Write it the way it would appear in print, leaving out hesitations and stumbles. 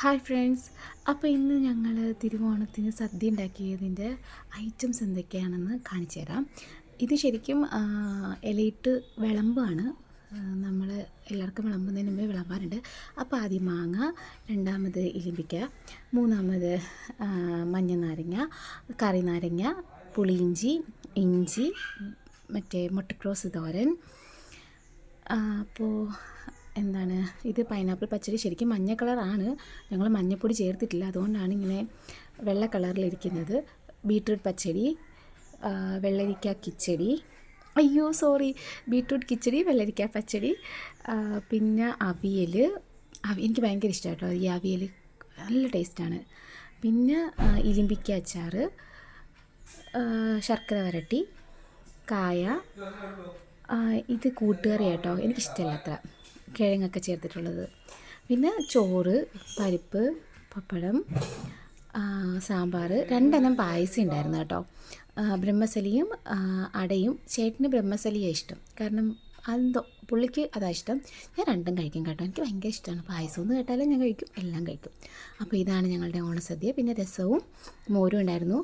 Hi friends. അപ്പോൾ ഇന്ന് ഞങ്ങൾ തിരുവോണത്തിന് സദ്യ ഉണ്ടാക്കിയതിൻ്റെ ഐറ്റംസ് എന്തൊക്കെയാണെന്ന് കാണിച്ചു തരാം. ഇത് ശരിക്കും ഇലയിട്ട് വിളമ്പാണ്. നമ്മൾ എല്ലാവർക്കും വിളമ്പുന്നതിന് മുമ്പേ വിളമ്പാറുണ്ട്. അപ്പോൾ ആദ്യം മാങ്ങ, രണ്ടാമത് ഇലിമ്പിക്ക, മൂന്നാമത് മഞ്ഞ നാരങ്ങ, കറി നാരങ്ങ, പുളിയിഞ്ചി, ഇഞ്ചി, മറ്റേ മുട്ടക്രോസ് തോരൻ. അപ്പോൾ എന്താണ് ഇത് പൈനാപ്പിൾ പച്ചടി. ശരിക്കും മഞ്ഞ കളറാണ്, ഞങ്ങൾ മഞ്ഞപ്പൊടി ചേർത്തിട്ടില്ല, അതുകൊണ്ടാണ് ഇങ്ങനെ വെള്ള കളറിലിരിക്കുന്നത്. ബീട്രൂട്ട് പച്ചടി, വെള്ളരിക്ക കിച്ചടി, ബീട്രൂട്ട് കിച്ചടി, വെള്ളരിക്ക പച്ചടി, പിന്നെ അവിയൽ. എനിക്ക് ഭയങ്കര ഇഷ്ടമാണ് കേട്ടോ ഈ അവിയൽ, നല്ല ടേസ്റ്റാണ്. പിന്നെ ഇലിമ്പിക്ക അച്ചാർ, ശർക്കര വരട്ടി, കായ. ഇത് കൂട്ടുകറി കേട്ടോ, എനിക്കിഷ്ടമല്ല അത്ര കിഴങ്ങൊക്കെ ചേർത്തിട്ടുള്ളത്. പിന്നെ ചോറ്, പരിപ്പ്, പപ്പടം, സാമ്പാർ, രണ്ടെണ്ണം പായസം ഉണ്ടായിരുന്നു കേട്ടോ. ബ്രഹ്മസലിയും അടയും. ചേട്ടന് ബ്രഹ്മസലിയാണ് ഇഷ്ടം, കാരണം അതെന്തോ പുള്ളിക്ക് അതാണ് ഇഷ്ടം. ഞാൻ രണ്ടും കഴിക്കും കേട്ടോ, എനിക്ക് ഭയങ്കര ഇഷ്ടമാണ്. പായസം എന്ന് കേട്ടാലും ഞാൻ കഴിക്കും, എല്ലാം കഴിക്കും. അപ്പോൾ ഇതാണ് ഞങ്ങളുടെ ഓണസദ്യ. പിന്നെ രസവും മോരും ഉണ്ടായിരുന്നു.